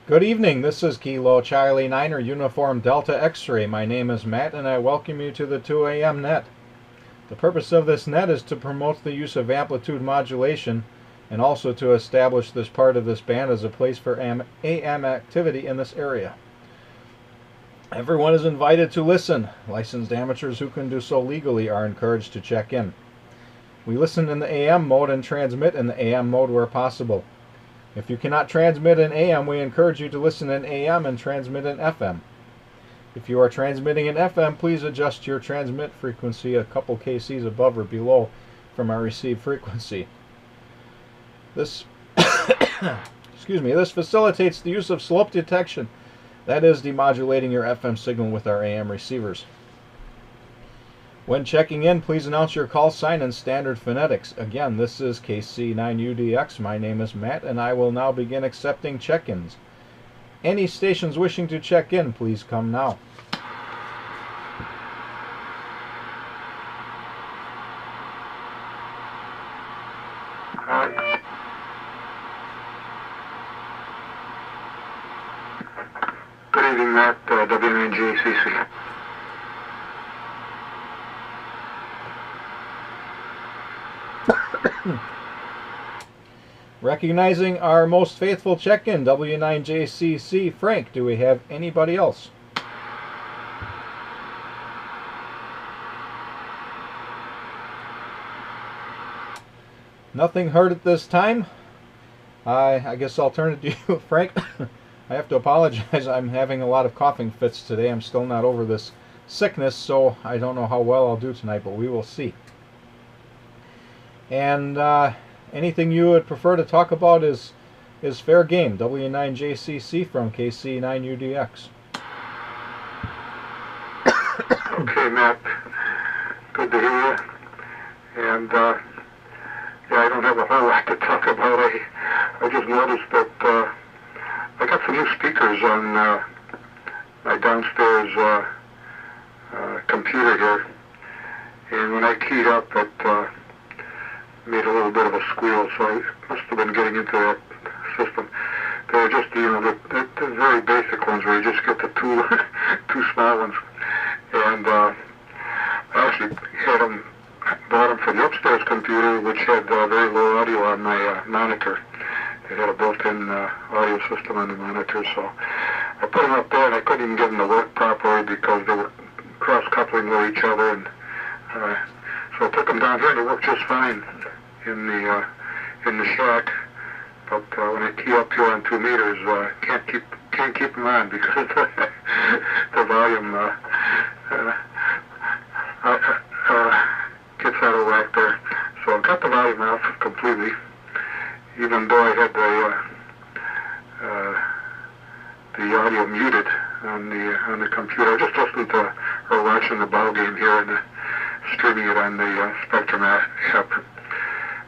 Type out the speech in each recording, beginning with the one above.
Good evening, this is Kilo Charlie 9 Uniform Delta X-Ray. My name is Matt and I welcome you to the 2 a.m. net. The purpose of this net is to promote the use of amplitude modulation and also to establish this part of this band as a place for AM activity in this area. Everyone is invited to listen. Licensed amateurs who can do so legally are encouraged to check in. We listen in the AM mode and transmit in the AM mode where possible. If you cannot transmit in AM, we encourage you to listen in AM and transmit in FM. If you are transmitting in FM, please adjust your transmit frequency a couple kcs above or below from our receive frequency. This this facilitates the use of slope detection, that is, demodulating your FM signal with our AM receivers. When checking in, please announce your call sign in standard phonetics. Again, this is KC9UDX. My name is Matt, and I will now begin accepting check-ins. Any stations wishing to check in, please come now. Good evening, Matt, W9JCC. Recognizing our most faithful check-in, W9JCC. Frank, do we have anybody else? Nothing heard at this time. I guess I'll turn it to you, Frank. I have to apologize. I'm having a lot of coughing fits today. I'm still not over this sickness, so I don't know how well I'll do tonight, but we will see. And anything you would prefer to talk about is fair game. W9JCC from KC9UDX. Okay, Matt. Good to hear you. And yeah, I don't have a whole lot to talk about. I just noticed that I got some new speakers on my downstairs computer here, and when I keyed up, it made a little bit of a squeal, so I must have been getting into that system. They're just, the very basic ones where you just get the two small ones. And I actually bought them for the upstairs computer, which had very low audio on my monitor. It had a built-in audio system on the monitor, so I put them up there, and I couldn't even get them to work properly because they were cross-coupling with each other, and so I took them down here, and they worked just fine in the shack. But when I key up here on 2 meters, can't keep them on because the volume gets out of whack there. So I got the volume off completely, even though I had the audio muted on the computer. I just listened to or watching the ball game here and streaming it on the Spectrum app.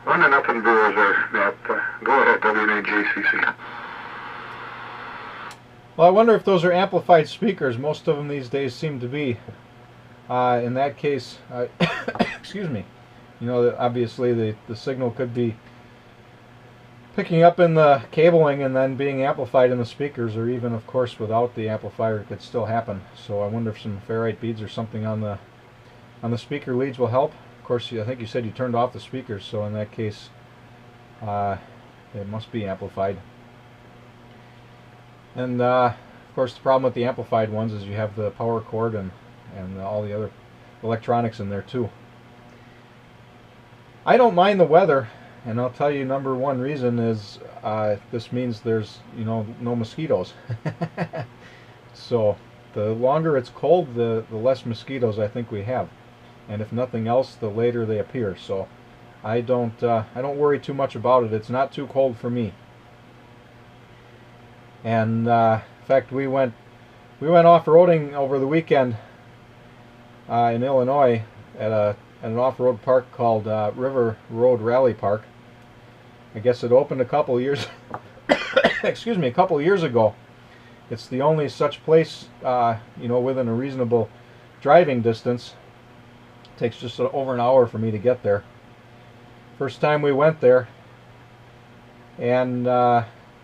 1-0 Brewers there, Matt. Go ahead, W9JCC. Well, I wonder if those are amplified speakers. Most of them these days seem to be. In that case, excuse me, obviously the signal could be picking up in the cabling and then being amplified in the speakers, or even, of course, without the amplifier, it could still happen. So I wonder if some ferrite beads or something on the speaker leads will help. Of course, I think you said you turned off the speakers, so in that case, it must be amplified. And of course, the problem with the amplified ones is you have the power cord and all the other electronics in there too. I don't mind the weather, and I'll tell you, number one reason is this means there's no mosquitoes. So the longer it's cold, the less mosquitoes I think we have. And if nothing else, the later they appear. So I don't worry too much about it. It's not too cold for me. And in fact, we went off-roading over the weekend in Illinois at an off-road park called River Road Rally Park. I guess it opened a couple years excuse me, a couple years ago. It's the only such place within a reasonable driving distance. Takes just over an hour for me to get there. First time we went there, and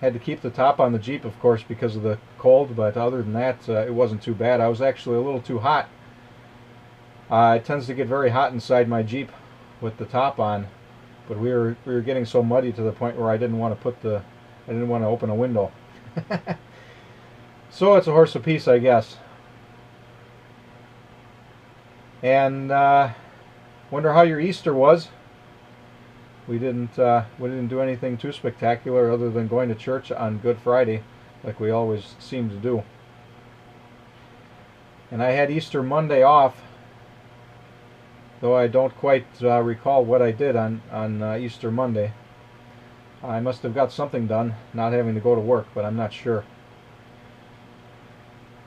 Had to keep the top on the Jeep, of course, because of the cold, but other than that, it wasn't too bad. I was actually a little too hot. It tends to get very hot inside my Jeep with the top on, but we were getting so muddy to the point where I didn't want to open a window. So it's a horse apiece, I guess. And wonder how your Easter was. We didn't do anything too spectacular other than going to church on Good Friday, like we always seem to do. And I had Easter Monday off, though I don't quite recall what I did on Easter Monday. I must have got something done, not having to go to work, but I'm not sure.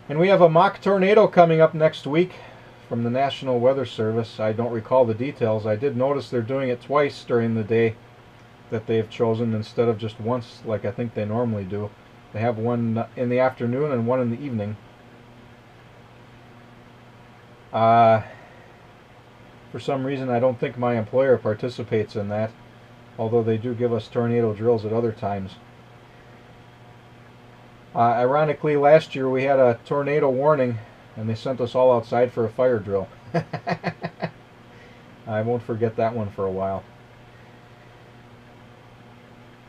And we have a mock tornado coming up next week from the National Weather Service. I don't recall the details. I did notice they're doing it twice during the day that they've chosen instead of just once like I think they normally do. They have one in the afternoon and one in the evening. For some reason I don't think my employer participates in that, although they do give us tornado drills at other times. Ironically, last year we had a tornado warning and they sent us all outside for a fire drill. I won't forget that one for a while.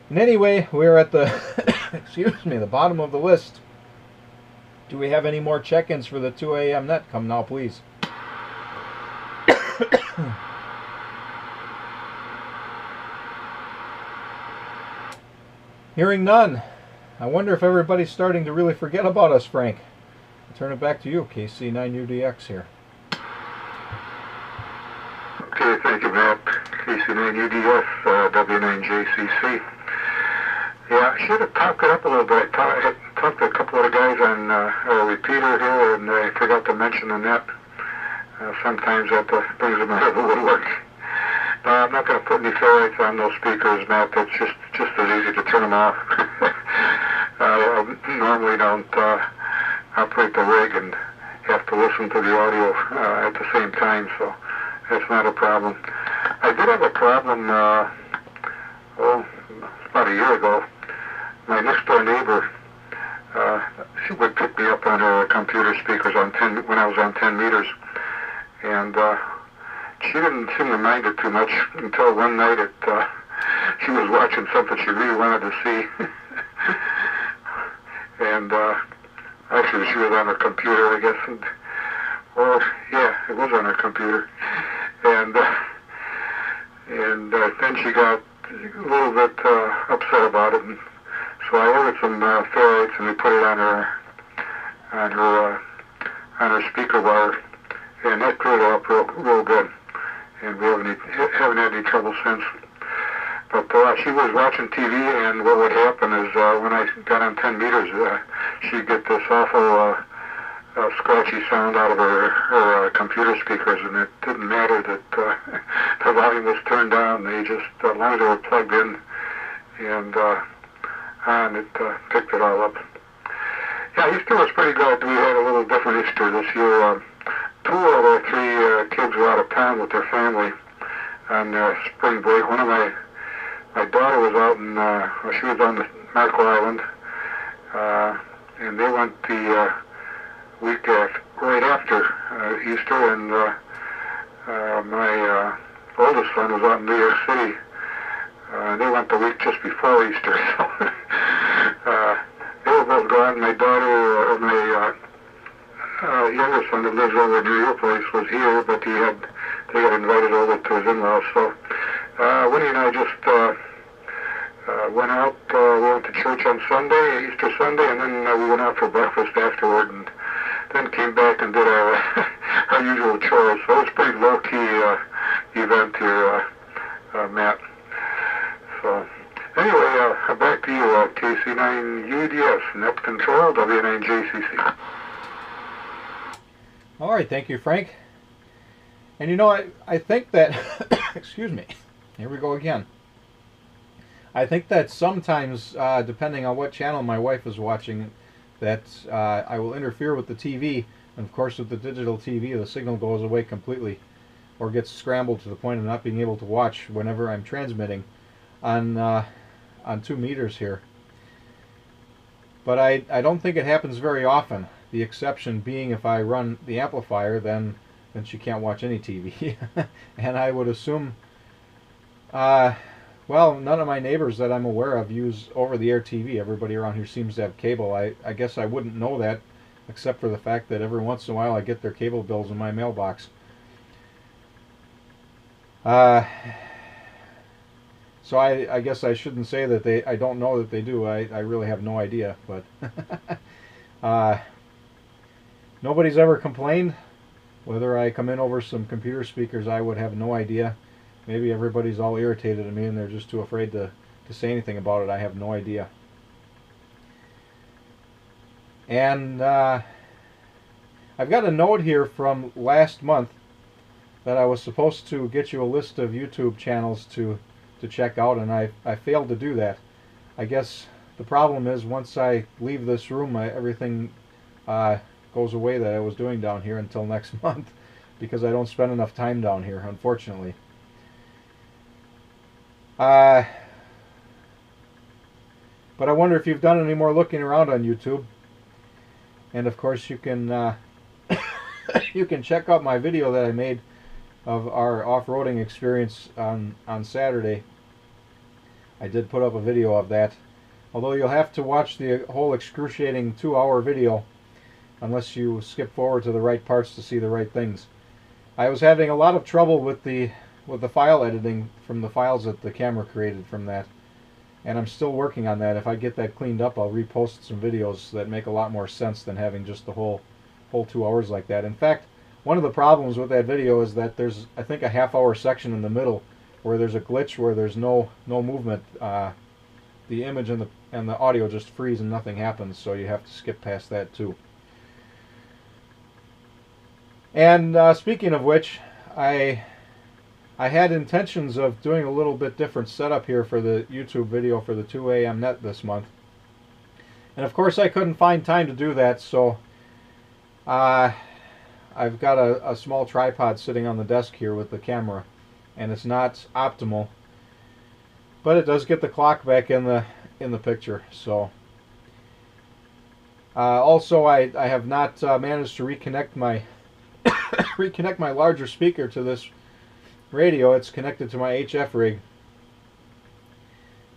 And anyway, we're at the excuse me, the bottom of the list. Do we have any more check-ins for the 2 a.m. net? Come now, please. Hearing none. I wonder if everybody's starting to really forget about us, Frank. I'll turn it back to you, KC9UDX here. Okay, thank you, Matt. KC9UDF, W9JCC. Yeah, I should have talked it up a little bit. I talked to a couple of the guys on a repeater here, and I forgot to mention the net. Sometimes that brings them out of the woodwork. I'm not going to put any ferrites on those speakers, Matt. That's just as easy to turn them off. I normally don't operate the rig and have to listen to the audio at the same time, so that's not a problem. I did have a problem, about a year ago. My next door neighbor, she would pick me up on her computer speakers when I was on 10 meters, and she didn't seem to mind it too much until one night she was watching something she really wanted to see. And actually she was on her computer, I guess. Or yeah, it was on her computer. And then she got a little bit upset about it. And so I ordered some ferrites and we put it on her speaker wire, and that cleared it up real good. And we haven't had any trouble since. But she was watching TV, and what would happen is when I got on 10 meters, she'd get this awful scratchy sound out of her computer speakers, and it didn't matter that the volume was turned down. They just, as long as they were plugged in and on, it picked it all up. Yeah, Easter was pretty good. We had a little different Easter this year. Two of our three kids were out of town with their family on spring break. One of my daughter was out in, she was on the Marco Island, and they went the week right after Easter, and my oldest son was out in New York City. They went the week just before Easter, so they were both gone. My daughter, or my younger son that lives over near your place was here, but they got invited over to his in-laws. So Winnie and I just went out. We went to church on Sunday, Easter Sunday, and then we went out for breakfast afterward, and then came back and did our usual chores. So it was a pretty low-key event here, Matt. So anyway, back to you, KC9UDS, Net Control, W9JCC. All right, thank you, Frank. And you know, I think that, excuse me, here we go again. I think that sometimes, depending on what channel my wife is watching, that I will interfere with the TV, and of course with the digital TV, the signal goes away completely, or gets scrambled to the point of not being able to watch whenever I'm transmitting on 2 meters here. But I don't think it happens very often. The exception being if I run the amplifier, then she can't watch any TV. And I would assume, well, none of my neighbors that I'm aware of use over-the-air TV. Everybody around here seems to have cable. I guess I wouldn't know that, except for the fact that every once in a while I get their cable bills in my mailbox. So I guess I shouldn't say that I don't know that they do. I really have no idea. But nobody's ever complained. Whether I come in over some computer speakers, I would have no idea. Maybe everybody's all irritated at me and they're just too afraid to say anything about it. I have no idea. And I've got a note here from last month that I was supposed to get you a list of YouTube channels to check out, and I failed to do that. I guess the problem is once I leave this room, everything goes away that I was doing down here until next month, because I don't spend enough time down here, unfortunately. But I wonder if you've done any more looking around on YouTube. And of course you can you can check out my video that I made of our off-roading experience on Saturday. I did put up a video of that, although you'll have to watch the whole excruciating 2-hour video unless you skip forward to the right parts to see the right things. I was having a lot of trouble with the file editing from the files that the camera created from that, and I'm still working on that. If I get that cleaned up, I'll repost some videos that make a lot more sense than having just the whole 2 hours like that. In fact, one of the problems with that video is that there's, I think, a half-hour section in the middle where there's a glitch where there's no movement. The image and the audio just freeze and nothing happens, so you have to skip past that too. And speaking of which, I had intentions of doing a little bit different setup here for the YouTube video for the 2 a.m. net this month. And of course I couldn't find time to do that, so I've got a small tripod sitting on the desk here with the camera, and it's not optimal, but it does get the clock back in the picture. So also I have not managed to reconnect my reconnect my larger speaker to this radio. It's connected to my HF rig,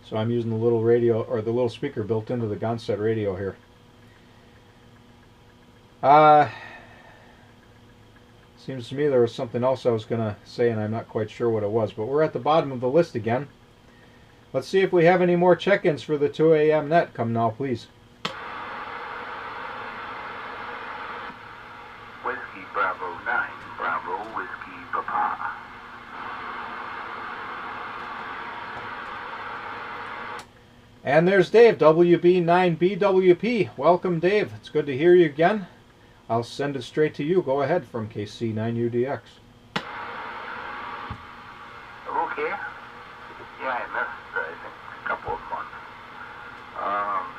so I'm using the little radio, or the little speaker built into the Gonset radio here. Seems to me there was something else I was going to say, and I'm not quite sure what it was, but we're at the bottom of the list again. Let's see if we have any more check-ins for the 2 a.m. net. Come now, please. Whiskey Bravo 9, Bravo Whiskey Papa. And there's Dave, WB9BWP. Welcome, Dave. It's good to hear you again. I'll send it straight to you. Go ahead from KC9UDX. Okay. Yeah, I missed, I think, a couple of months.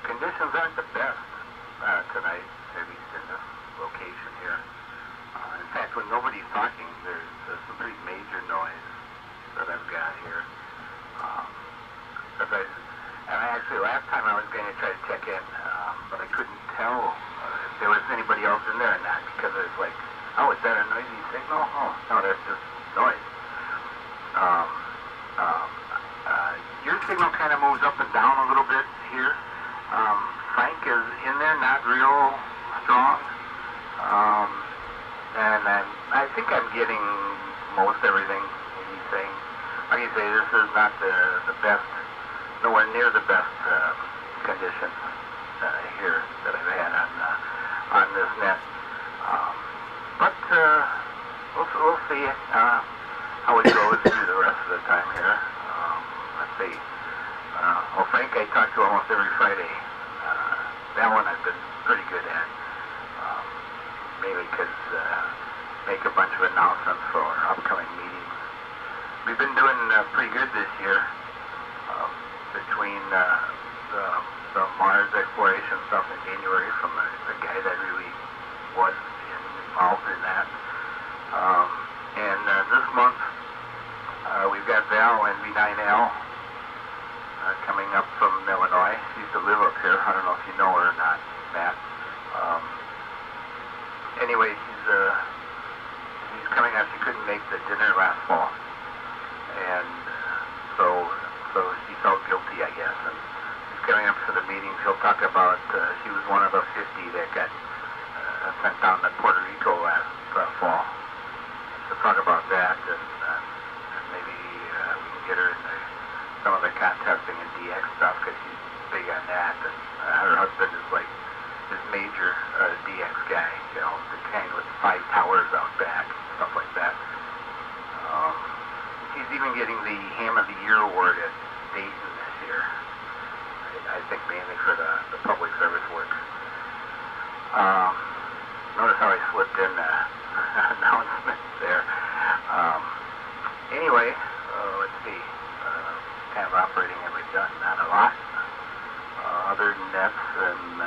Conditions aren't the best tonight, at least in this location here. In fact, when nobody's talking, there's some pretty major noise that I've got here. And actually, last time I was going to try to check in, but I couldn't tell if there was anybody else in there or not, because it was like, oh, is that a noisy signal? Oh, no, that's just noise. Your signal kind of moves up and down a little bit here. Frank is in there, not real strong. And I think I'm getting most everything he's saying. Like you say, this is not the best, nowhere near the best condition here that I've had on this net. But we'll see how it goes through the rest of the time here. Let's see. Well, Frank, I talk to almost every Friday. That one I've been pretty good at. Mainly because make a bunch of announcements for upcoming meetings. We've been doing pretty good this year. Between the Mars exploration stuff in January from a guy that really was involved in that. And this month we've got Val and V9L coming up from Illinois. She used to live up here. I don't know if you know her or not. showing up for the meetings, he'll talk about she was one of the 50 that got sent down to Puerto Rico last fall. So talk about that, and maybe we can get her into some of the contesting and DX stuff, because she's big on that. And her husband is like this major DX guy, you know, the kind with 5 towers out back, stuff like that. She's even getting the Ham of the Year award at Dayton this year. I think mainly for the public service work. Notice how I slipped in announcements there. Anyway, let's see. Kind of operating have we done? Not a lot. Other nets, and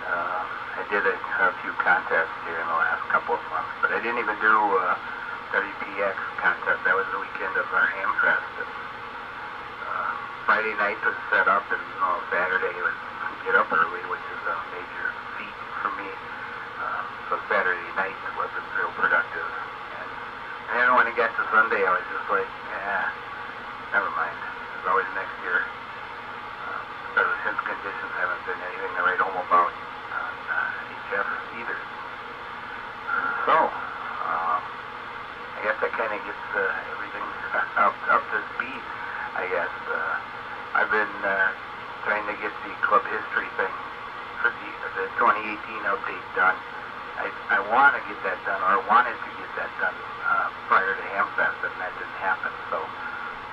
I did a few contests here in the last couple of months, but I didn't even do WPX contest. That was the weekend of our Hamfest. And, Friday night was set up, and Saturday was get up early, which is a major feat for me. So Saturday night wasn't real productive. And then when it got to Sunday, I was just like, never mind. There's always next year. So since conditions haven't been anything to write home about on HF either. So, I guess that kind of gets everything up to speed, I guess. I've been trying to get the club history thing for the 2018 update done. I want to get that done, or wanted to get that done prior to Hamfest, and that didn't happen. So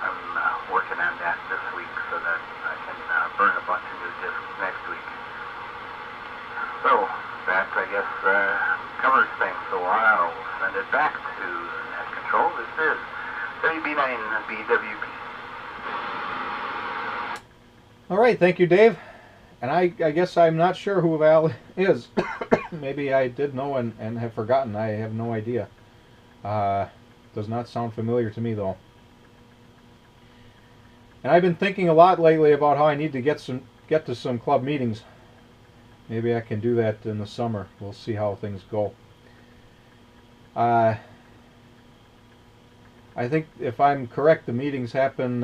I'm working on that this week so that I can burn a bunch of new discs next week. So that, I guess, covers things. So I'll send it back to Net Control. This is WB9BWP. All right, thank you, Dave. And I guess I'm not sure who Val is. Maybe I did know and have forgotten. I have no idea. Does not sound familiar to me, though. And I've been thinking a lot lately about how I need to get to some club meetings. Maybe I can do that in the summer. We'll see how things go. I think if I'm correct, the meetings happen.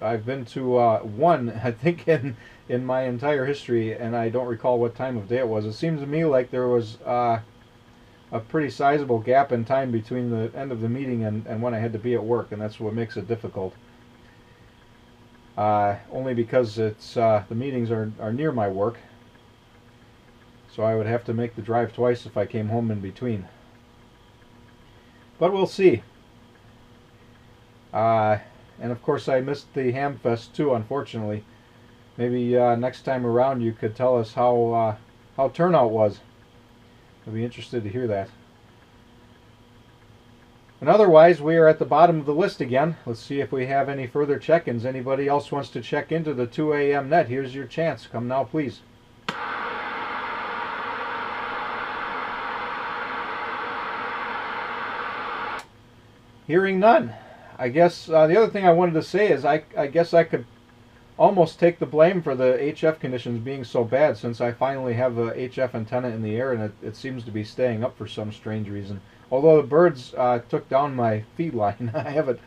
I've been to one, I think, in my entire history, and I don't recall what time of day it was. It seems to me like there was a pretty sizable gap in time between the end of the meeting and when I had to be at work, and that's what makes it difficult. Only because it's the meetings are near my work, so I would have to make the drive twice if I came home in between. But we'll see. And of course I missed the Hamfest too, unfortunately. Maybe next time around you could tell us how turnout was. I'd be interested to hear that. And otherwise, we are at the bottom of the list again. Let's see if we have any further check-ins. Anybody else wants to check into the 2 a.m. net? Here's your chance. Come now, please. Hearing none. I guess the other thing I wanted to say is I guess I could almost take the blame for the HF conditions being so bad, since I finally have a HF antenna in the air and it seems to be staying up for some strange reason. Although the birds took down my feed line, I have it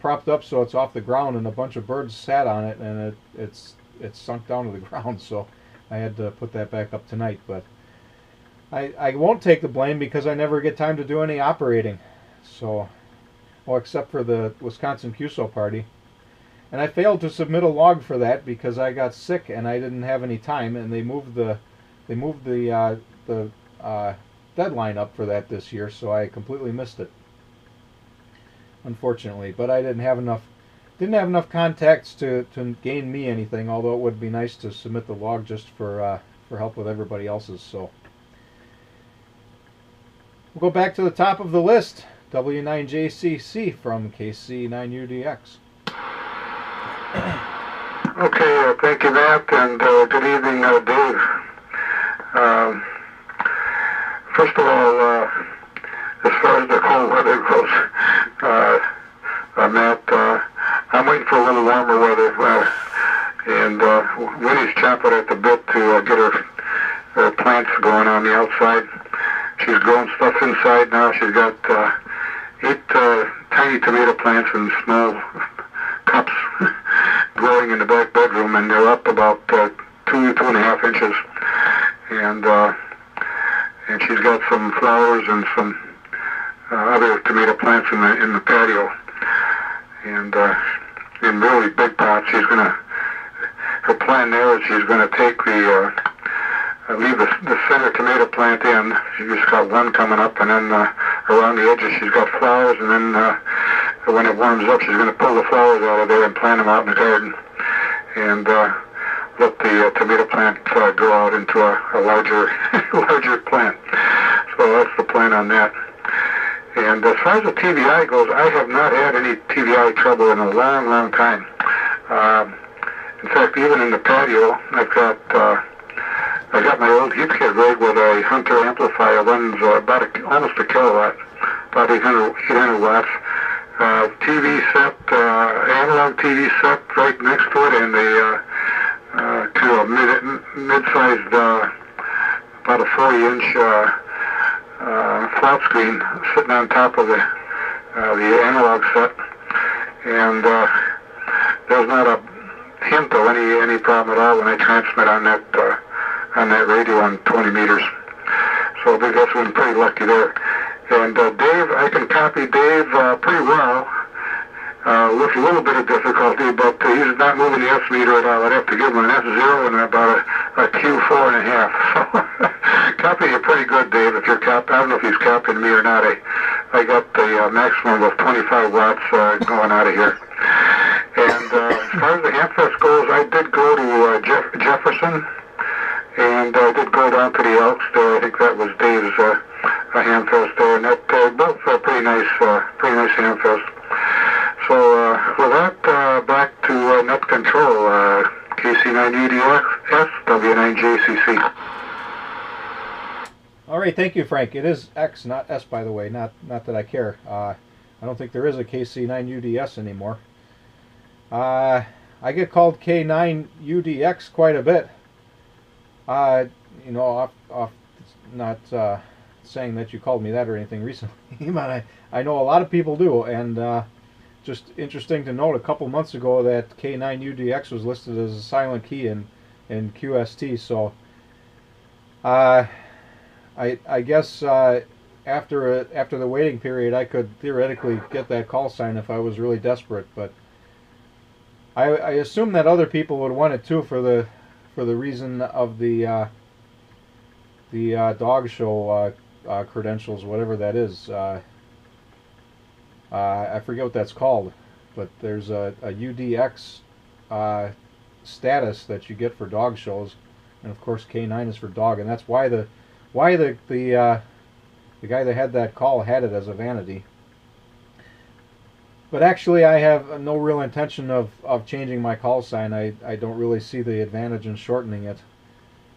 propped up so it's off the ground, and a bunch of birds sat on it, and it's sunk down to the ground. So I had to put that back up tonight. But I won't take the blame because I never get time to do any operating. So, well, except for the Wisconsin QSO party. And I failed to submit a log for that because I got sick and I didn't have any time, and they moved the deadline up for that this year, so I completely missed it, unfortunately. But I didn't have enough contacts to gain me anything, although it would be nice to submit the log just for help with everybody else's. So we'll go back to the top of the list. W9JCC from KC9UDX. Okay, thank you, Matt, and good evening, Dave. First of all, as far as the cold weather goes, Matt, I'm waiting for a little warmer weather, and Winnie's chomping at the bit to get her plants going on the outside. She's growing stuff inside now. She's got 8 tiny tomato plants and small in the back bedroom, and they're up about 2.5 inches. And she's got some flowers and some other tomato plants in the patio. And in really big pots, her plan there is she's gonna take leave the center tomato plant in. She's just got one coming up, and then around the edges she's got flowers, and then when it warms up, she's gonna pull the flowers out of there and plant them out in the garden, and let the tomato plant grow out into a larger larger plant. So that's the plan on that. And as far as the TVI goes, I have not had any TVI trouble in a long, long time. In fact, even in the patio, I got my old heathkit rig with a Hunter amplifier, runs almost a kilowatt, about 800 watts. TV set, analog TV set right next to it, and a kind of a mid-sized, about a 40-inch flat screen sitting on top of the analog set, and there's not a hint of any problem at all when I transmit on that radio on 20 meters. So I think that's been pretty lucky there. And Dave, I can copy Dave pretty well, with a little bit of difficulty, but he's not moving the S meter at all. I'd have to give him an S0 and about a Q4.5. So copying you pretty good, Dave. If you're I don't know if he's copying me or not. I got the maximum of 25 watts going out of here. And as far as the Hamfest goes, I did go to Jefferson, and I did go down to the Elks there. I think that was Dave's Hamfest there, and that both pretty nice Hamfest. So with that, back to net control, KC9UDS, W9JCC. All right, thank you, Frank. It is X, not S, by the way. Not that I care. I don't think there is a KC9UDS anymore. I get called K9UDX quite a bit. You know, off not saying that you called me that or anything recently, but I know a lot of people do, and just interesting to note, a couple months ago that K9UDX was listed as a silent key in QST, so I guess after the waiting period I could theoretically get that call sign if I was really desperate, but I assume that other people would want it too for the reason of the dog show credentials, whatever that is. I forget what that's called, but there's a UDX status that you get for dog shows, and of course K9 is for dog, and that's why the guy that had that call had it as a vanity. But actually, I have no real intention of changing my call sign. I don't really see the advantage in shortening it.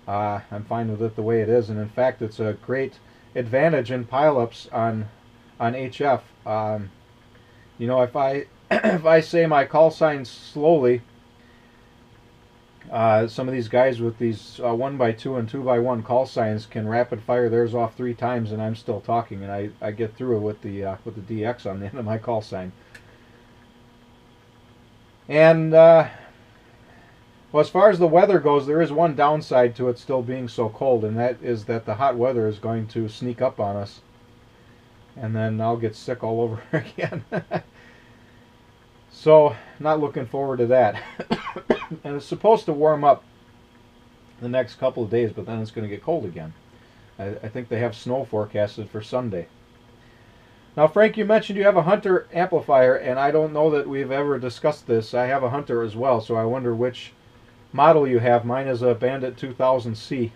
I'm fine with it the way it is, and in fact, it's a great advantage in pileups on HF. You know, if I say my call sign slowly, some of these guys with these 1x2 and 2x1 call signs can rapid fire theirs off 3 times, and I'm still talking, and I get through it with the DX on the end of my call sign. And well, as far as the weather goes, there is one downside to it still being so cold, and that is that the hot weather is going to sneak up on us, and then I'll get sick all over again. So, not looking forward to that. And it's supposed to warm up the next couple of days, but then it's going to get cold again. I think they have snow forecasted for Sunday. Now, Frank, you mentioned you have a Hunter amplifier, and I don't know that we've ever discussed this. I have a Hunter as well, so I wonder which model you have. Mine is a Bandit 2000C.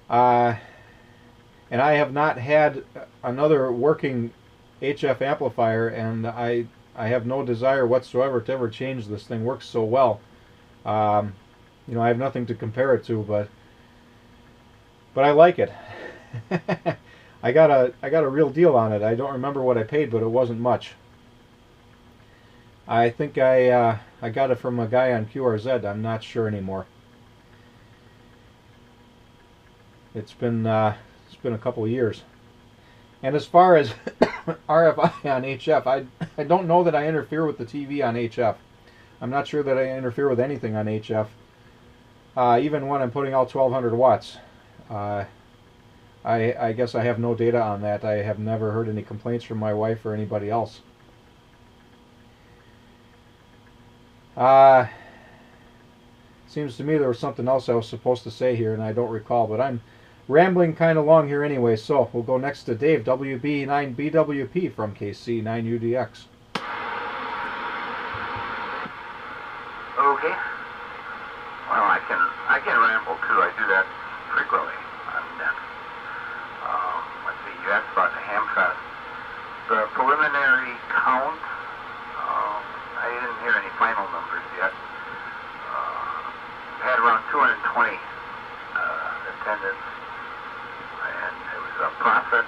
And I have not had another working HF amplifier, and I have no desire whatsoever to ever change this thing. Works so well. You know, I have nothing to compare it to, but I like it. I got a real deal on it. I don't remember what I paid, but it wasn't much. I think I got it from a guy on QRZ. I'm not sure anymore. It's been a couple of years. And as far as RFI on HF, I don't know that I interfere with the TV on HF. I'm not sure that I interfere with anything on HF, even when I'm putting out 1200 watts. I guess I have no data on that. I have never heard any complaints from my wife or anybody else. Seems to me there was something else I was supposed to say here and I don't recall, but I'm rambling kind of long here anyway, so we'll go next to Dave, WB9BWP from KC9UDX. Okay. Well, I can ramble too. I do that frequently. Let's see. You asked about the Hamfest. The preliminary count. I didn't hear any final numbers yet. Had around 220 attendance, and it was a profit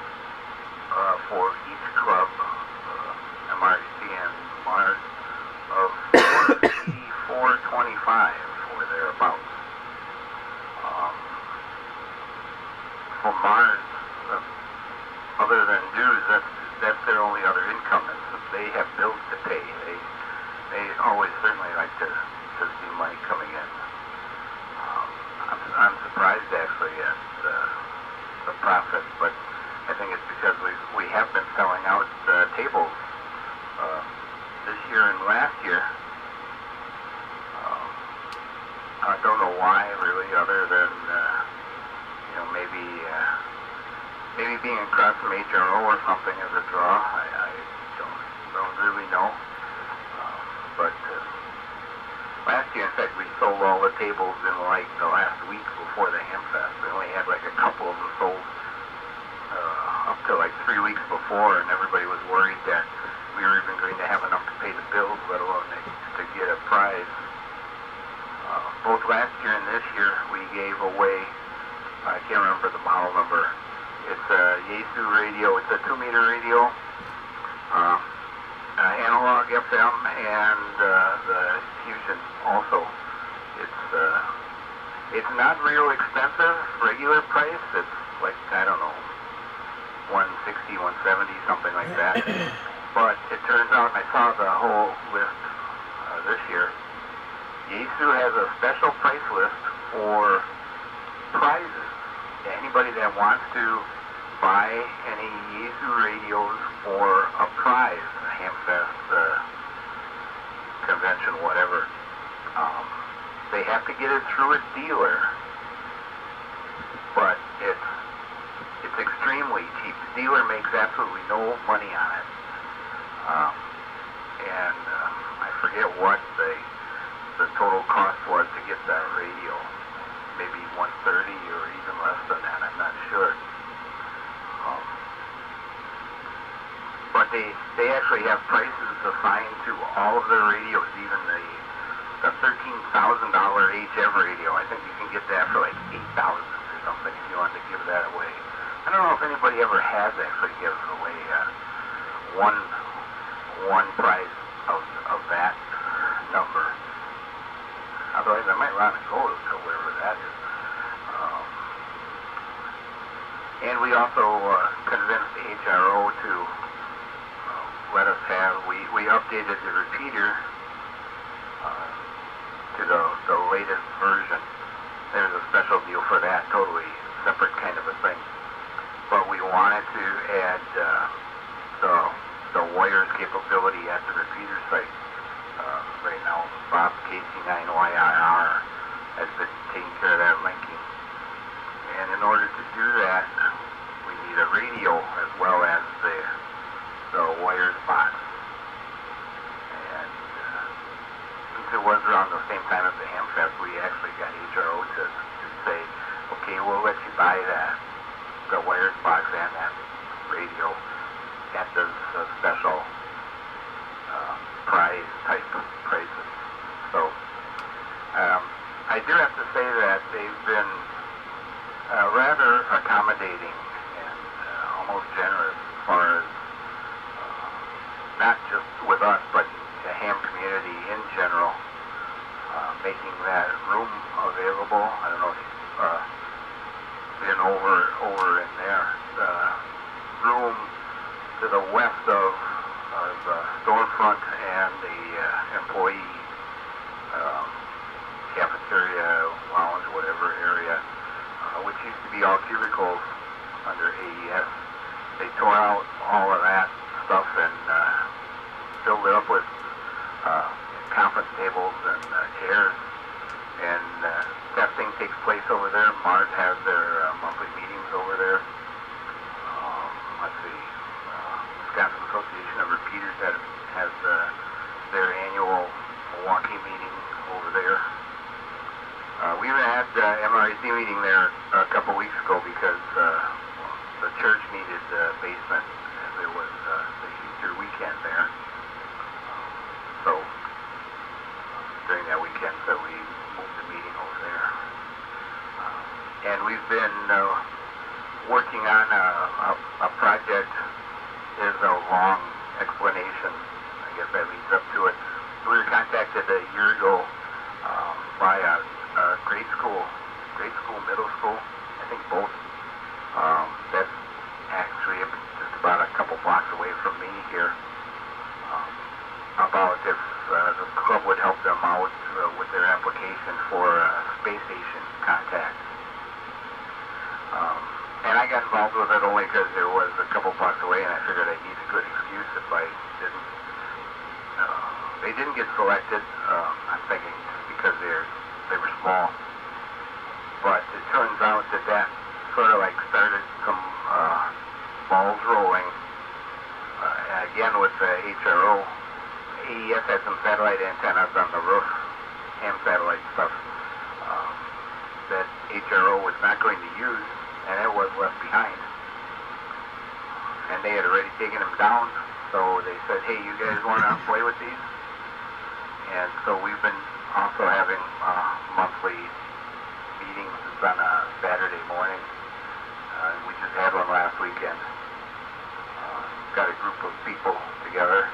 for each club, MRC and Mars, of $425 or thereabouts. For Mars, other than dues, that's their only other income. They have bills to pay. They always certainly like to see money coming in. I'm surprised actually at the profit, but I think it's because we have been selling out tables this year and last year. I don't know why really, other than maybe being across from HRO or something as a draw. I don't really know. But last year, in fact, we sold all the tables in like the last week before the Hamfest. We only had like a couple of them sold up to like 3 weeks before, and everybody was worried that we were even going to have enough to pay the bills, let alone to get a prize. Both last year and this year, we gave away, I can't remember the model number. It's a Yaesu radio. It's a 2-meter radio. Analog FM and the Fusion also. It's not real expensive, regular price. It's like, I don't know, 160, 170, something like that. But it turns out, and I saw the whole list this year, Yaesu has a special price list for prizes. Anybody that wants to buy any Yaesu radios for a prize, a Hamfest convention, whatever, they have to get it through a dealer. But it's extremely cheap. The dealer makes absolutely no money on it. And I forget what the total cost was to get that radio. Maybe 130 or even less than that, I'm not sure. But they actually have prices assigned to all of their radios, even the $13,000 HF radio. I think you can get that for like $8,000 or something if you want to give that away. I don't know if anybody ever has actually given away one prize of that number. Otherwise, I might want to go to wherever that is. And we also convinced the HRO to let us have, we updated the repeater to the latest version. There's a special deal for that, totally separate kind of a thing. But we wanted to add the wires capability at the repeater site. Right now, Bob's KC9YIR has been taking care of that linking. And in order to do that, we need a radio as well as the wires box. And since it was around the same time as the Hamfest, we actually got HRO to say, okay, we'll let you buy the wires box and that radio at this special prize type prices. So I do have to say that they've been rather accommodating and almost generous as far as not just with us but the ham community in general, making that room available. I don't know if you've been over in there. The room to the west of the storefront and the employee tore out all of that stuff and filled it up with conference tables and chairs. And testing takes place over there. Mars has their monthly meetings over there. Let's see, Wisconsin Association of Repeaters has their annual Milwaukee meeting over there. We even had MRAC meeting there a couple weeks ago because the church needed a basement as it was the Easter weekend there. So during that weekend, so we moved the meeting over there. And we've been working on a project. There's a long explanation. I guess that leads up to it. We were contacted a year ago by a grade school, middle school, I think both. That's actually just about a couple blocks away from me here. About if the club would help them out with their application for space station contact. And I got involved with it only because it was a couple blocks away, and I figured I'd need a good excuse if I didn't. They didn't get selected. I'm thinking just because they were small. But it turns out that sort of like started some balls rolling. Again with the HRO. AES had some satellite antennas on the roof, ham satellite stuff, that HRO was not going to use, and it was left behind. And they had already taken them down, so they said, hey, you guys want to play with these? And so we've been also having monthly meetings. It's on a Saturday morning. We just had one last weekend. Got a group of people together.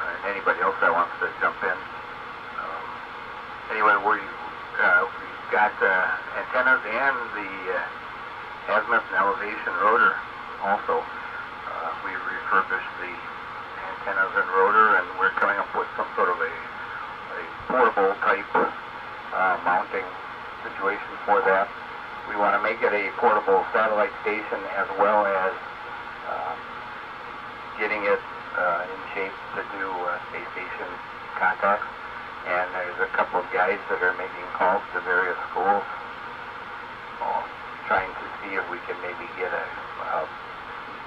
And anybody else that wants to jump in. Anyway, we've got antennas and the azimuth and elevation rotor also. We refurbished the antennas and rotor, and we're coming up with some sort of a portable type mounting situation for that. We want to make it a portable satellite station as well as getting it in shape to do space station contacts. And there's a couple of guys that are making calls to various schools, trying to see if we can maybe get a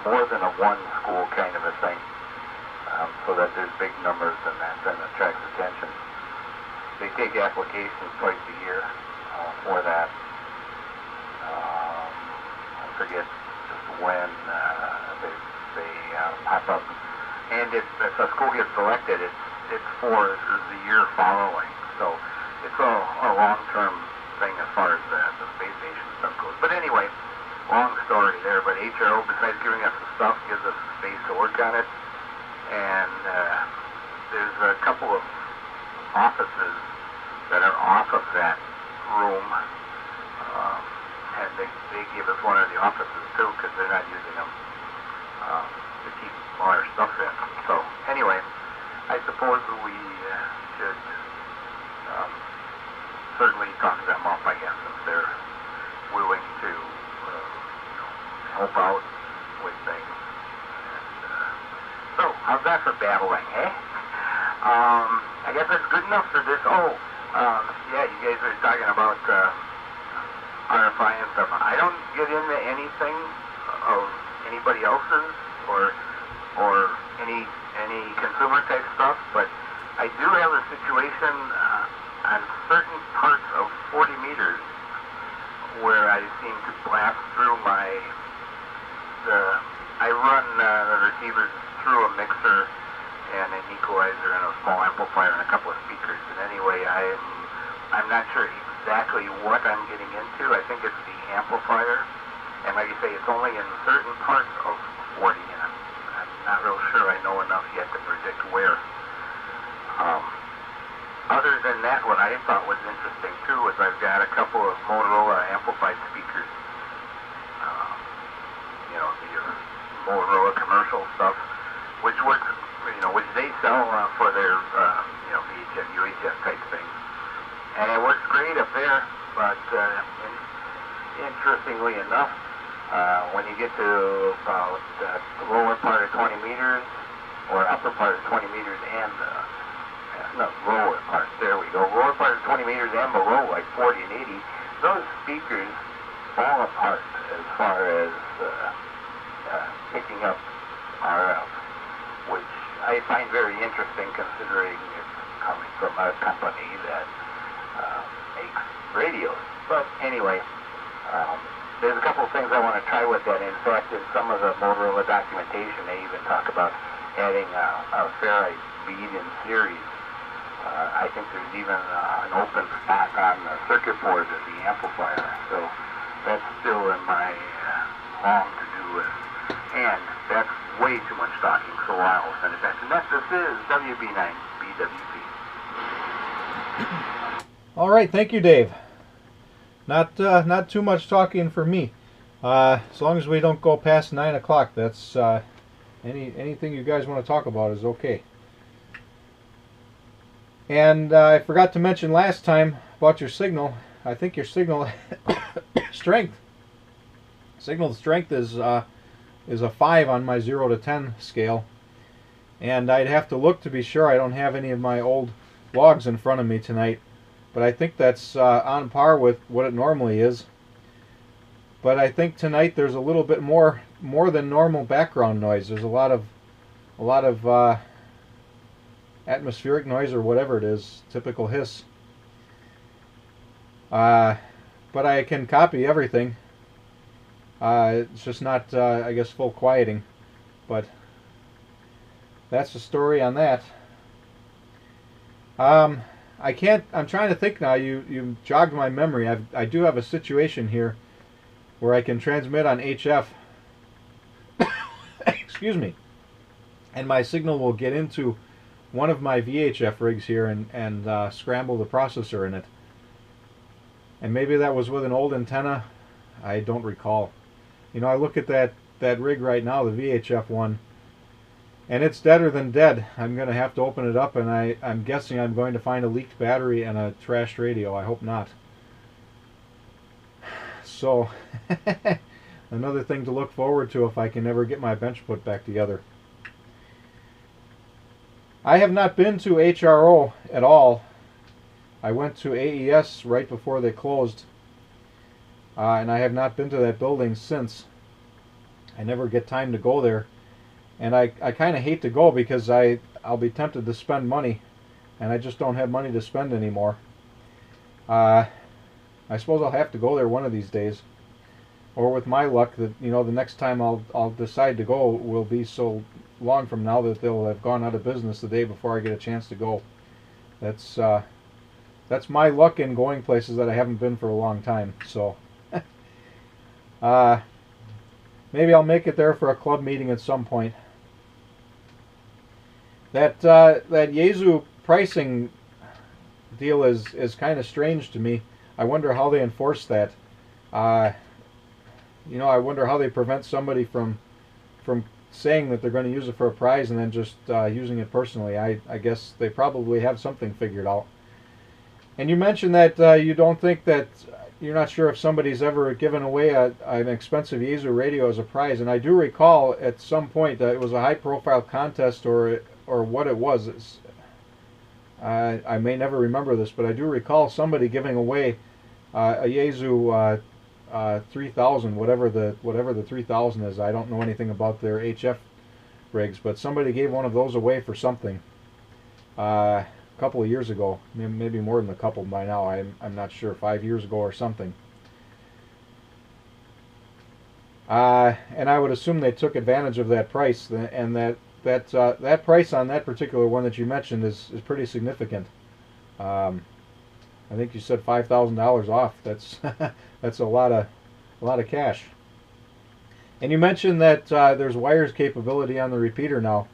more than a one school kind of a thing, so that there's big numbers and that then attracts attention. They take applications twice a year for that. I forget just when they pop up. And if a school gets selected, it's for the year following. So it's a long-term thing as far as the space station stuff goes. But anyway, long story there. But HRO, besides giving us the stuff, gives us the space to work on it. And there's a couple of offices that are off of that room. And they give us one of the offices too, because they're not using them to keep all our stuff in. So anyway, I suppose we should certainly talk them up, I guess, if they're willing to help out with things. And, so, how's that for babbling, eh? I guess that's good enough for this. Yeah, you guys are talking about RFI and stuff. I don't get into anything of anybody else's or any consumer type stuff, but I do have a situation on certain parts of 40 meters where I seem to blast through I run the receivers through a mixer and an equalizer and a small amplifier and a couple of speakers. And anyway, I'm not sure exactly what I'm getting into. I think it's the amplifier. And like you say, it's only in certain parts of 40, and I'm not real sure I know enough yet to predict where. Other than that, what I thought was interesting too was I've got a couple of Motorola amplified speakers. The Motorola commercial stuff, which works, which they sell for their, VHF, UHF type things. And it works great up there, but interestingly enough, When you get to about the lower part of 20 meters, or upper part of 20 meters and no, lower part, there we go, lower part of 20 meters and below, like 40 and 80, those speakers fall apart as far as picking up RF, which I find very interesting considering it's coming from a company that makes radios. But anyway, there's a couple of things I want to try with that. In fact, in some of the Motorola documentation, they even talk about adding a ferrite bead in series. I think there's even an open spot on the circuit board of the amplifier. So that's still in my long to-do list. And that's way too much talking, so I'll send it back to Net. This is WB9BWP. All right, thank you, Dave. Not too much talking for me. As long as we don't go past 9 o'clock, that's anything you guys want to talk about is okay. And I forgot to mention last time about your signal. I think your signal strength is a 5 on my 0 to 10 scale, and I'd have to look to be sure. I don't have any of my old logs in front of me tonight, but I think that's on par with what it normally is. But I think tonight there's a little bit more than normal background noise. There's a lot of atmospheric noise or whatever it is, typical hiss. But I can copy everything. It's just not, I guess, full quieting. But that's the story on that. I'm trying to think now. You jogged my memory. I do have a situation here where I can transmit on HF. Excuse me. And my signal will get into one of my VHF rigs here and scramble the processor in it. And maybe that was with an old antenna. I don't recall. You know, I look at that rig right now, the VHF one, and it's deader than dead. I'm going to have to open it up, and I'm guessing I'm going to find a leaked battery and a trashed radio. I hope not. So, another thing to look forward to if I can ever get my bench put back together. I have not been to HRO at all. I went to AES right before they closed, and I have not been to that building since. I never get time to go there, and I kind of hate to go because I'll be tempted to spend money, and I just don't have money to spend anymore. I suppose I'll have to go there one of these days, or with my luck, that the next time I'll decide to go will be so long from now that they'll have gone out of business the day before I get a chance to go. That's my luck in going places that I haven't been for a long time. So maybe I'll make it there for a club meeting at some point. That Yaesu pricing deal is kind of strange to me. I wonder how they enforce that. I wonder how they prevent somebody from saying that they're going to use it for a prize and then just using it personally. I guess they probably have something figured out. And you mentioned that you don't think that, you're not sure if somebody's ever given away an expensive Yaesu radio as a prize. And I do recall at some point that it was a high-profile contest or what it was. I may never remember this, but I do recall somebody giving away a Yaesu 3000, whatever the 3000 is. I don't know anything about their HF rigs, but somebody gave one of those away for something a couple of years ago, maybe more than a couple by now. I'm not sure, 5 years ago or something. And I would assume they took advantage of that price, and that price on that particular one that you mentioned is pretty significant. I think you said $5,000 off. That's that's a lot of cash. And you mentioned that there's wires capability on the repeater now.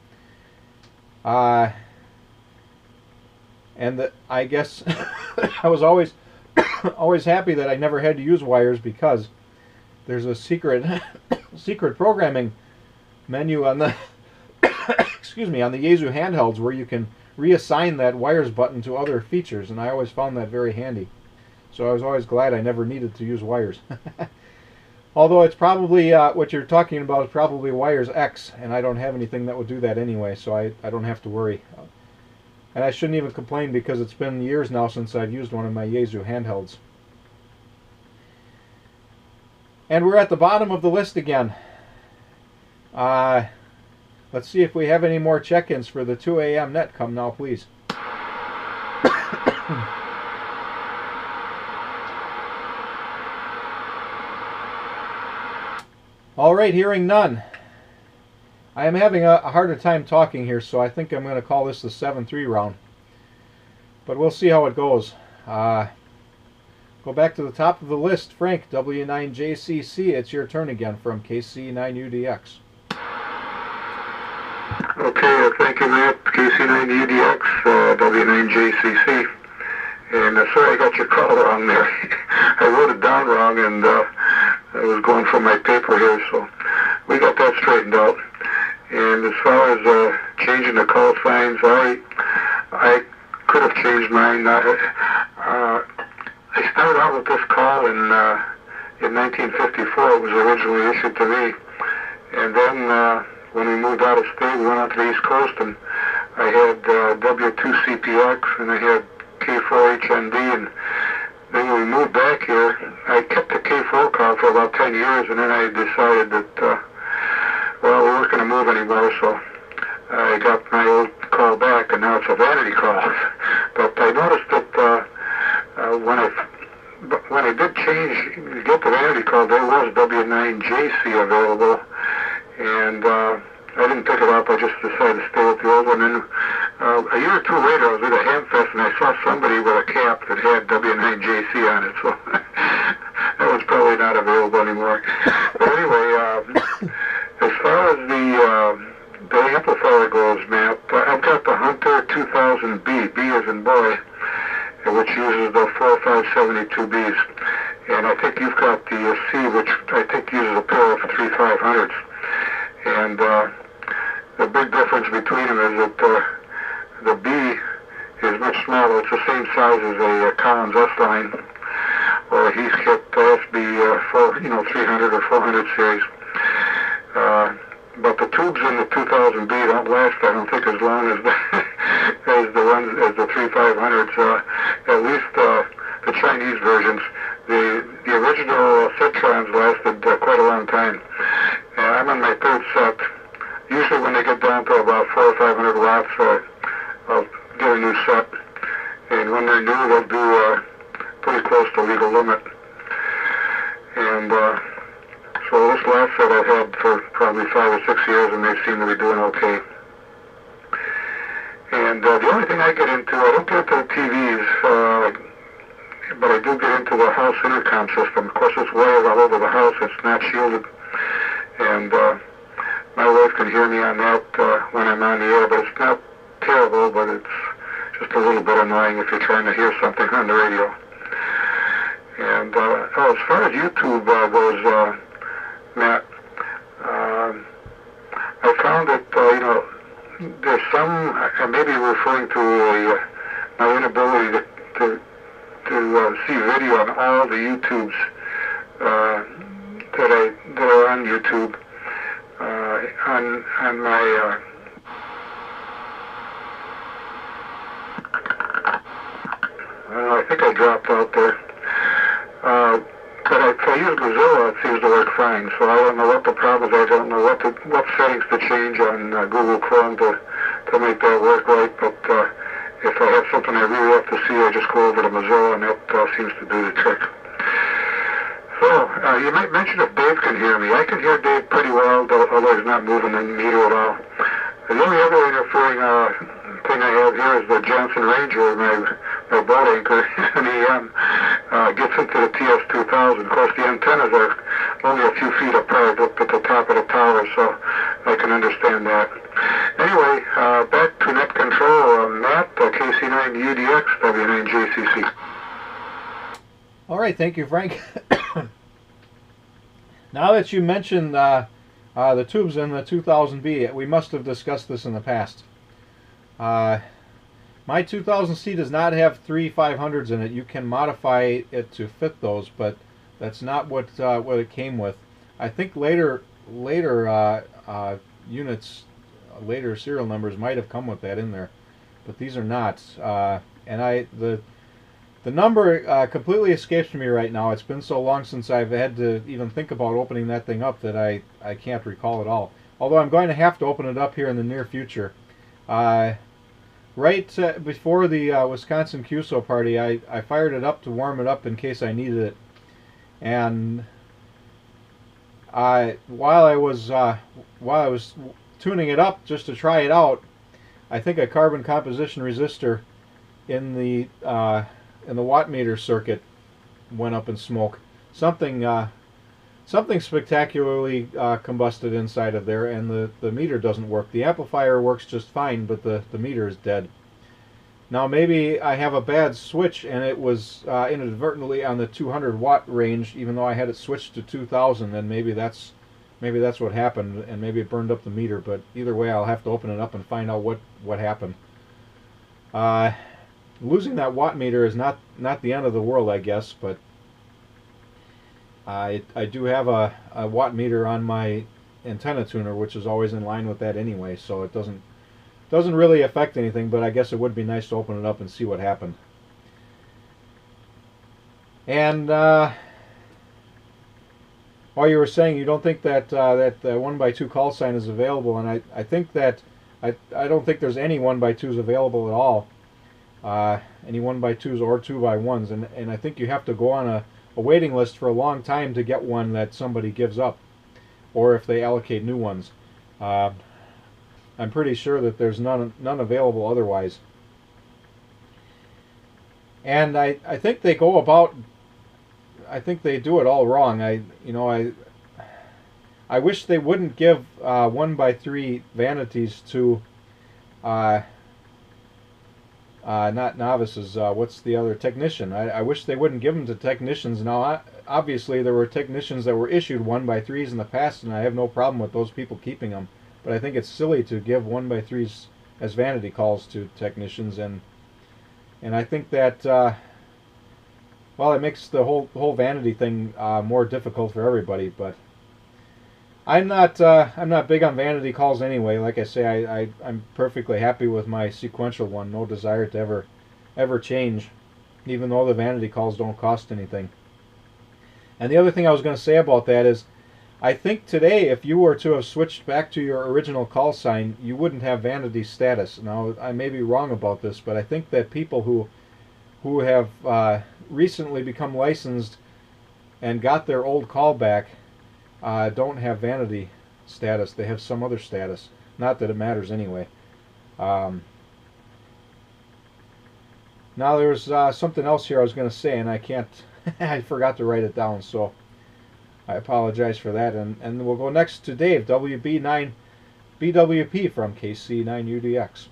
And that, I guess I was always happy that I never had to use wires, because there's a secret programming menu on the excuse me, on the Yaesu handhelds where you can reassign that wires button to other features, and I always found that very handy. So I was always glad I never needed to use wires. Although it's probably, what you're talking about is probably wires X, and I don't have anything that would do that anyway, so I don't have to worry. And I shouldn't even complain because it's been years now since I've used one of my Yaesu handhelds. And we're at the bottom of the list again. Let's see if we have any more check-ins for the 2 a.m. net. Come now, please. All right, hearing none. I am having a harder time talking here, so I think I'm going to call this the 7-3 round. But we'll see how it goes. Go back to the top of the list. Frank, W9JCC, it's your turn again from KC9UDX. Okay, thank you, Matt. KC9UDX, W9JCC. And sorry I got your call wrong there. I wrote it down wrong, and I was going from my paper here, so we got that straightened out. And as far as changing the call signs, I could have changed mine. I started out with this call in 1954. It was originally issued to me. And then when we moved out of state, we went out to the East Coast, and I had W2CPX, and I had K4HND, and then when we moved back here, I kept the K4 call for about 10 years, and then I decided that, well, we weren't going to move anymore, so I got my old call back, and now it's a vanity call. But I noticed that when I did get the vanity call, there was W9JC available, and I didn't pick it up. I just decided to stay with the old one. And a year or two later, I was at a Hamfest, and I saw somebody with a cap that had W9JC on it, so that was probably not available anymore. But anyway, as far as the amplifier goes, Matt, I've got the Hunter 2000B, B as in boy, which uses the 4572Bs. And I think you've got the C, which I think uses a pair of 3500s. And the big difference between them is that the B is much smaller. It's the same size as a Collins S-line or a Heathkit SB 300 or 400 series. But the tubes in the 2000B don't last, I don't think, as long as the 3500s. At least the Chinese versions. The original Cetrons lasted quite a long time. I'm on my third set. Usually when they get down to about 400 or 500 watts, I'll get a new set. And when they're new, they'll do pretty close to legal limit. And so this last set I've had for probably 5 or 6 years, and they seem to be doing okay. And the only thing I get into, I don't get into the TVs, but I do get into the house intercom system. Of course, it's wired all over the house. It's not shielded. And my wife can hear me on that when I'm on the air, but it's not terrible, but it's just a little bit annoying if you're trying to hear something on the radio. And as far as YouTube goes, Matt, I found that, there's some, I may be referring to my inability to see video on all the YouTubes that are on YouTube on my I think I dropped out there. But if I use Mozilla, it seems to work fine. So I don't know what the problem is. I don't know what settings to change on Google Chrome to make that work right. But if I have something I really have to see, I just go over to Mozilla, and that seems to do the trick. So you might mention if Dave can hear me. I can hear Dave pretty well, although he's not moving the meter at all. The only other interfering thing I have here is the Johnson Ranger, my boat anchor, and he gets into the TS-2000. Of course, the antennas are only a few feet apart up at the top of the tower, so I can understand that. Anyway, back to net control. Matt, KC9UDX, W9JCC. All right, thank you, Frank. Now that you mentioned the tubes in the 2000B, we must have discussed this in the past. My 2000C does not have 3 500s in it. You can modify it to fit those, but That's not what it came with. I think later units, later serial numbers might have come with that in there, but these are not. And the number completely escapes me right now. It's been so long since I've had to even think about opening that thing up that I can't recall it all. Although I'm going to have to open it up here in the near future. Right before the Wisconsin QSO party, I fired it up to warm it up in case I needed it. And while I was tuning it up just to try it out, I think a carbon composition resistor in the watt meter circuit went up in smoke. Something spectacularly combusted inside of there, and the meter doesn't work. The amplifier works just fine, but the meter is dead. Now maybe I have a bad switch and it was inadvertently on the 200 watt range, even though I had it switched to 2000, and maybe that's what happened, and maybe it burned up the meter. But either way, I'll have to open it up and find out what happened. Losing that watt meter is not the end of the world, I guess, but I do have a watt meter on my antenna tuner, which is always in line with that anyway, so it doesn't really affect anything. But I guess it would be nice to open it up and see what happened. And while you were saying you don't think that that 1x2 call sign is available, and I think that I don't think there's any 1x2s available at all. Any 1x2s or 2x1s, and I think you have to go on a waiting list for a long time to get one that somebody gives up, or if they allocate new ones. I'm pretty sure that there's none available otherwise. And I think they go about, I think they do it all wrong. I wish they wouldn't give 1x3 vanities to not novices. What's the other? Technician. I wish they wouldn't give them to technicians. Now, obviously, there were technicians that were issued 1x3s in the past, and I have no problem with those people keeping them. But I think it's silly to give 1x3s as vanity calls to technicians, and I think that well, it makes the whole vanity thing more difficult for everybody. But I'm not big on vanity calls anyway. Like I say, I'm perfectly happy with my sequential one. No desire to ever change, even though the vanity calls don't cost anything. And the other thing I was going to say about that is, I think today, if you were to have switched back to your original call sign, you wouldn't have vanity status. Now, I may be wrong about this, but I think that people who have recently become licensed and got their old call back don't have vanity status. They have some other status. Not that it matters anyway. Now there's something else here I was going to say, and I can't. I forgot to write it down, so I apologize for that. And we'll go next to Dave, WB9 BWP from KC9UDX.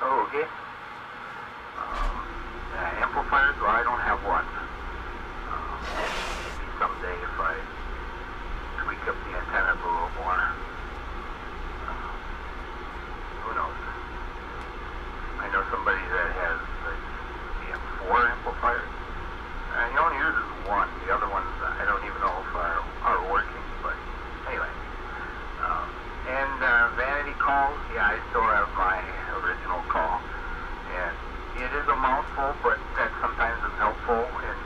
Oh, okay. Amplifiers? Well, I don't have one. Maybe someday if I tweak up the antenna a little more. Who knows? I know somebody that has like 4 amplifiers. He only uses one. The other ones I don't even know if are working. But anyway. And vanity calls, yeah, I still have my original call. And it is a mouthful, but that sometimes is helpful in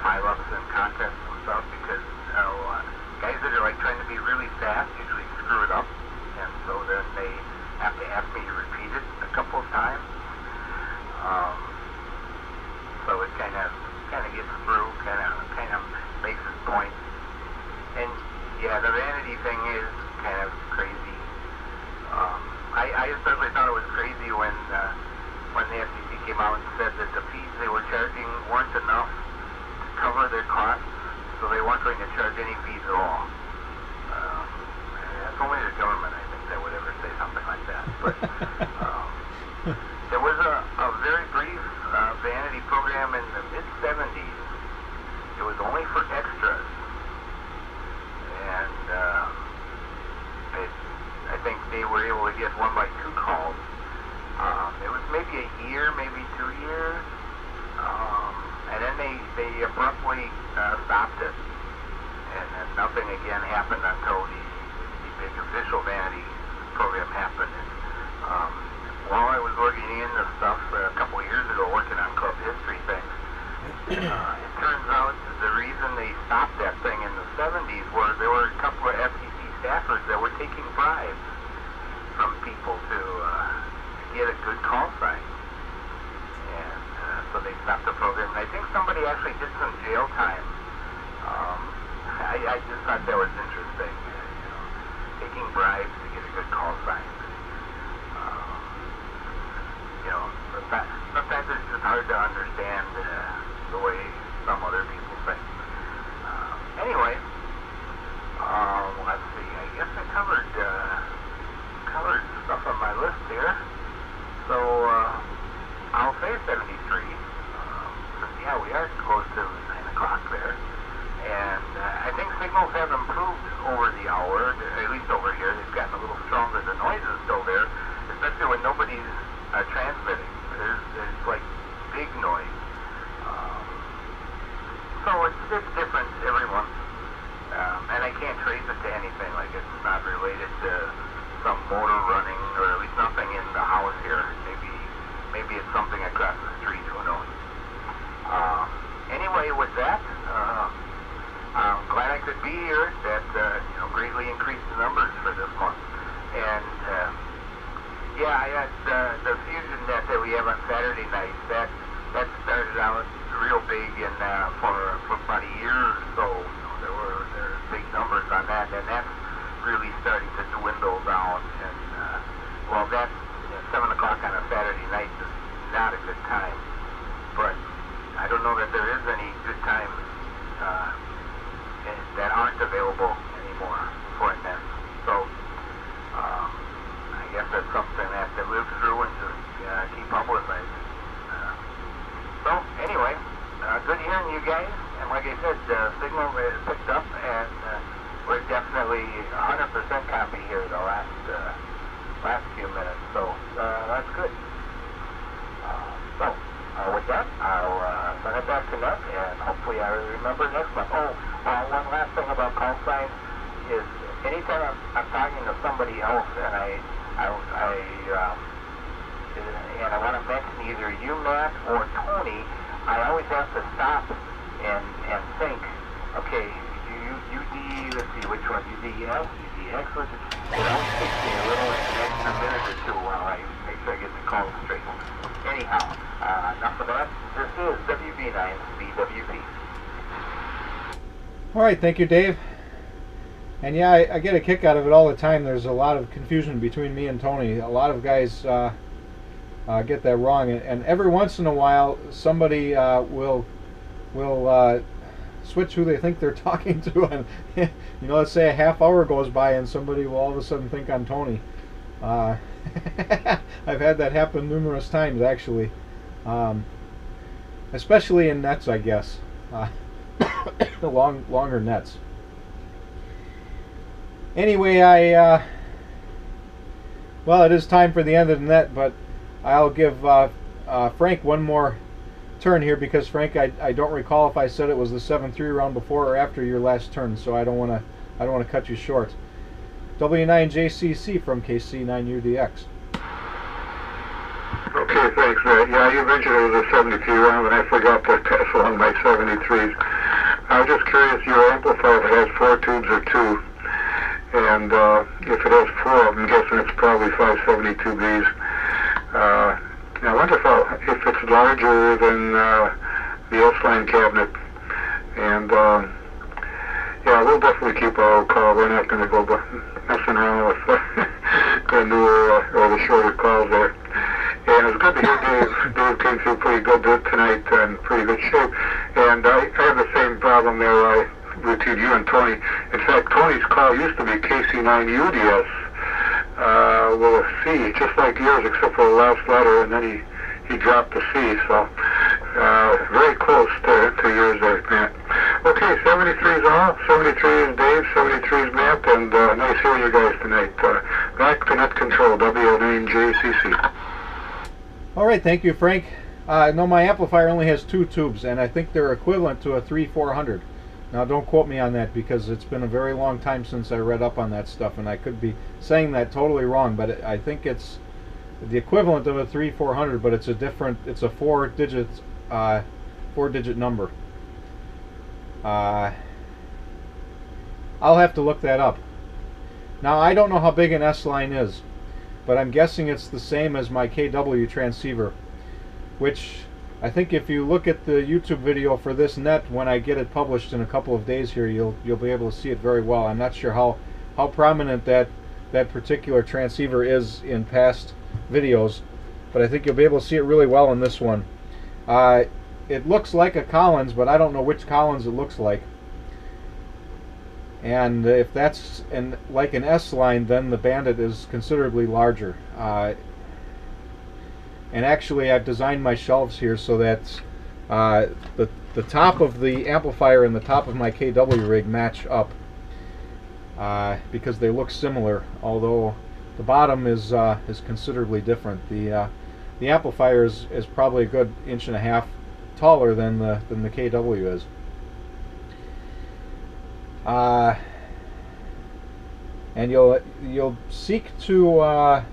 pileups and contests and stuff, because guys that are like trying to be really fast usually screw it up, and so then they have to ask me to repeat it a couple of times. So it kind of gets through, kind of makes its point. And yeah, the vanity thing is kind of crazy. I especially thought it was crazy when the FCC came out and said that the fees they were charging weren't enough to cover their costs, so they weren't going to charge any fees at all. That's only the government, I think, that would ever say something like that. But there was a very brief vanity program in the mid-70s. It was only for extras. And I think they were able to get 1x2 calls. It was maybe a year, maybe 2 years. they abruptly stopped it, and then nothing again happened until the big official vanity program happened. And, while I was working in this stuff a couple of years ago, working on club history things, it turns out the reason they stopped that thing in the 70s was there were a couple of FCC staffers that were taking bribes from people to get a good call sign. And so they stopped the program. And I think somebody actually did some jail time. I just thought that was interesting. Taking bribes to get a good call sign. Sometimes it's just hard to understand the way some other people think. Anyway, let's see. I guess I covered stuff on my list here. So I'll say 73. Yeah, we are close to 9 o'clock there. And I think signals have improved over the hour, at least over here. They've gotten a little stronger. The noise is still there, especially when nobody's transmitting. There's like big noise. So it's different every month. And I can't trace it to anything. Like it's not related to some motor running, or at least nothing in the house here. Maybe it's something across the street. Who knows? Anyway, with that, I'm glad I could be here. That greatly increased the numbers for this month. And yeah, I had the fusion net that we have on Saturday nights. That started out real big, and for about a year or so, there were big numbers on that, and that's really starting to dwindle down. And well, that 7 o'clock on a Saturday night is not a good time. But I don't know that there is any good times that aren't available anymore for a net. So I guess that's something I have to live through and just keep up with it. So anyway, good hearing you guys. And like I said, signal is picked up, and we're definitely 100% copy here the last few minutes. So that's good. So with that, I'll send it back to Nut, and hopefully I remember next month. One last thing about call signs is anytime I'm talking to somebody else and I want to mention either you, Matt, or Tony, I always have to stop and think, okay, let's see, which one, UDS, UDX, it always takes me a little extra minute or two while I make sure I get the call straight. Anyhow, enough of that. This is WB9BWP. All right, thank you, Dave. And yeah, I get a kick out of it all the time. There's a lot of confusion between me and Tony. A lot of guys get that wrong, and every once in a while, somebody will switch who they think they're talking to, and let's say a half hour goes by, and somebody will all of a sudden think I'm Tony. I've had that happen numerous times, actually, especially in nets, I guess. The longer nets. Anyway, well, it is time for the end of the net, but I'll give Frank one more turn here, because Frank, I don't recall if I said it was the 7-3 round before or after your last turn, so I don't want to cut you short. W9JCC from KC9UDX. Okay, thanks, Matt. Yeah, you mentioned it was a 73 round, and I forgot to pass along my 73s. I was just curious, your amplifier, if it has 4 tubes or 2, and if it has 4, I'm guessing it's probably 572Bs. I wonder if it's larger than the S-line cabinet, and yeah, we'll definitely keep our call. We're not going to go messing around with the newer or the shorter calls there. And it's good to hear Dave came through pretty good tonight and pretty good shape. And I have the same problem there between you and Tony. In fact, Tony's call used to be KC9UDS with a C, just like yours, except for the last letter, and then he dropped the C. So very close to yours there, Matt. Okay, 73 is all. 73 is Dave, 73 is Matt, and nice hearing you guys tonight. Back to net control, W9JCC. All right, thank you, Frank. No, my amplifier only has 2 tubes, and I think they're equivalent to a 3400. Now, don't quote me on that, because it's been a very long time since I read up on that stuff, and I could be saying that totally wrong, but I think it's the equivalent of a 3400, but it's a 4-digit number. I'll have to look that up. Now, I don't know how big an S-line is, but I'm guessing it's the same as my KW transceiver, which I think if you look at the YouTube video for this net when I get it published in a couple of days here, you'll be able to see it very well. I'm not sure how prominent that particular transceiver is in past videos, but I think you'll be able to see it really well in this one. It looks like a Collins, but I don't know which Collins it looks like. And if that's like an S-line, then the Bandit is considerably larger. And actually, I've designed my shelves here so that the top of the amplifier and the top of my KW rig match up, because they look similar, although the bottom is considerably different. The amplifier is probably a good 1.5 inches taller than the KW is. And you'll seek to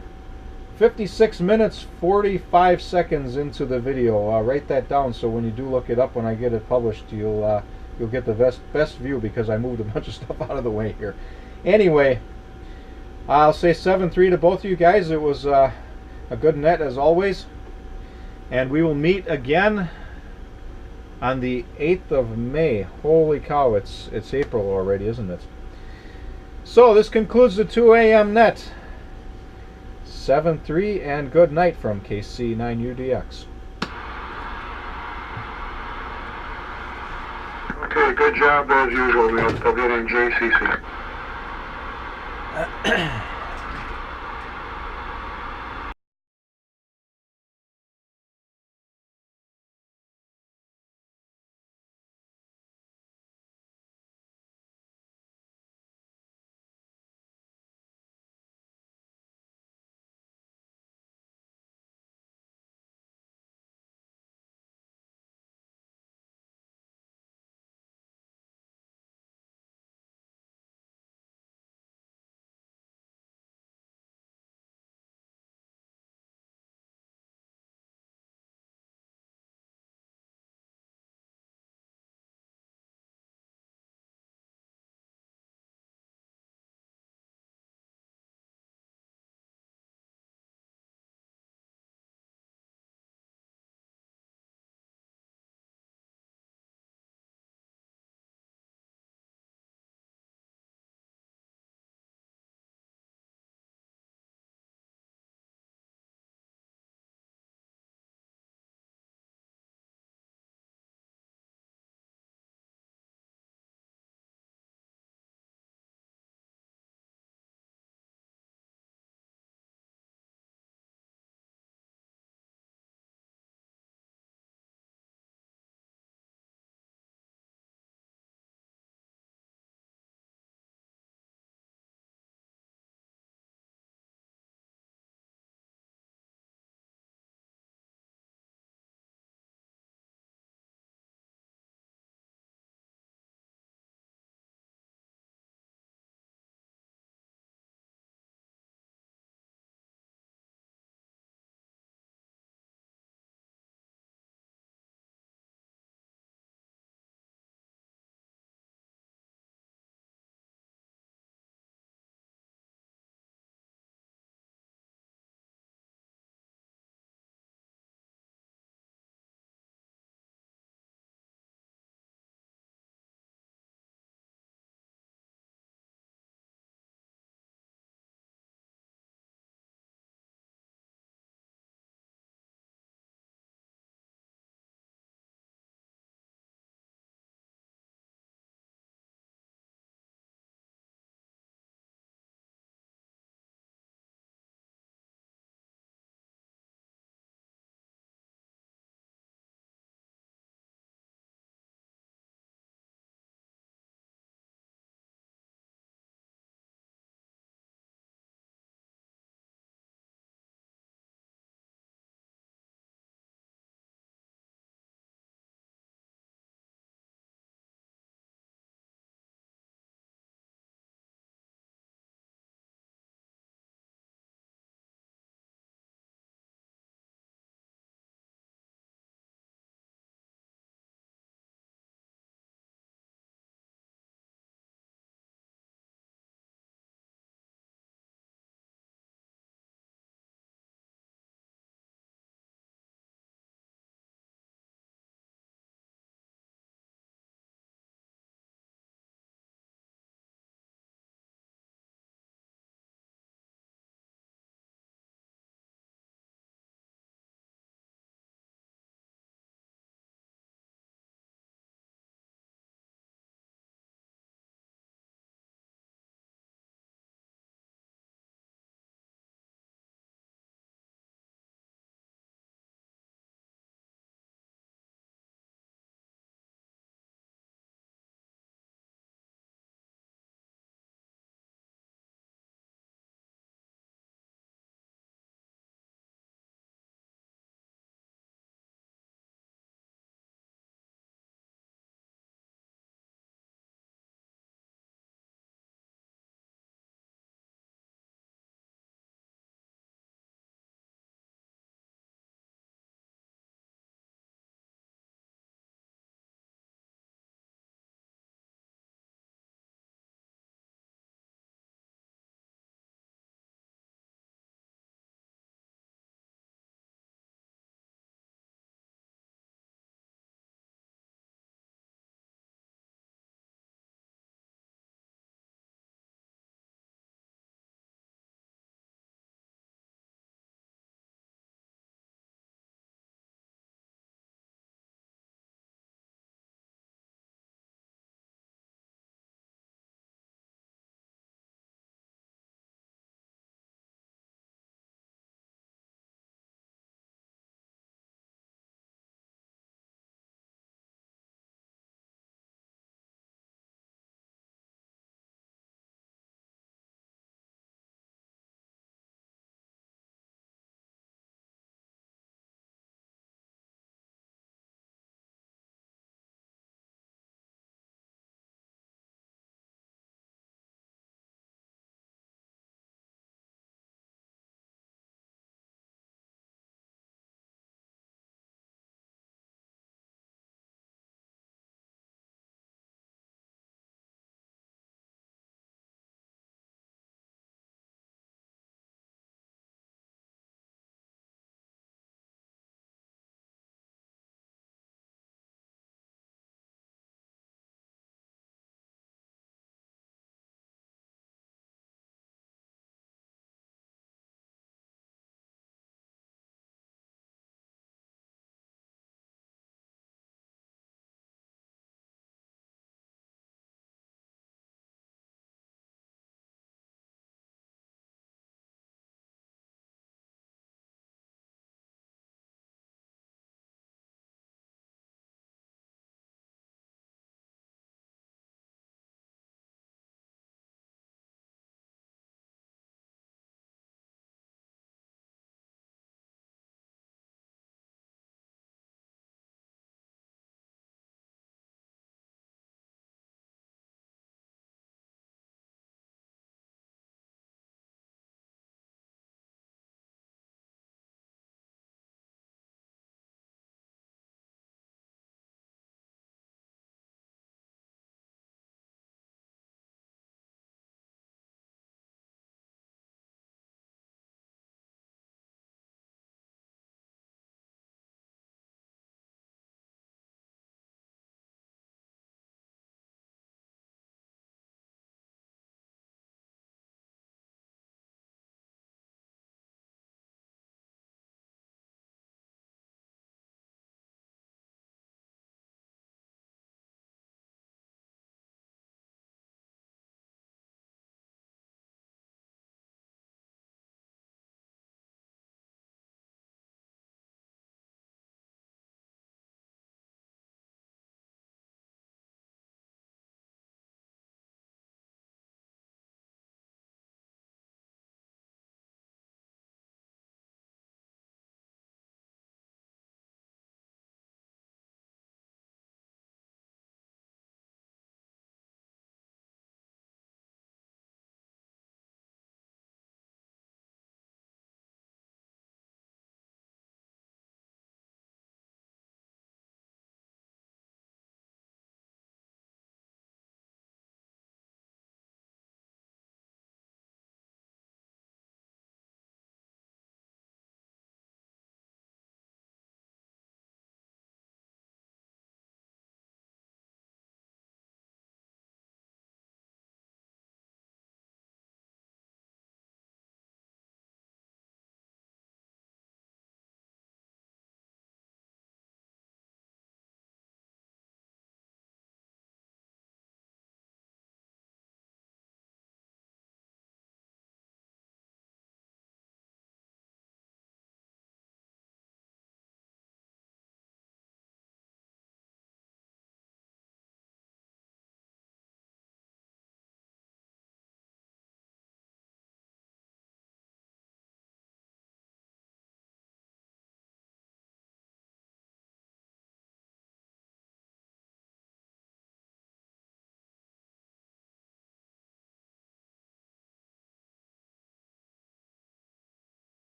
56 minutes 45 seconds into the video. Write that down so when you do look it up when I get it published, you'll get the best view, because I moved a bunch of stuff out of the way here. Anyway, I'll say 7-3 to both of you guys. It was a good net as always, and we will meet again on the 8th of May. Holy cow, it's April already, isn't it? So this concludes the 2 a.m. net. 7-3 and good night from KC9UDX. Okay, good job as usual, man. WNJCC.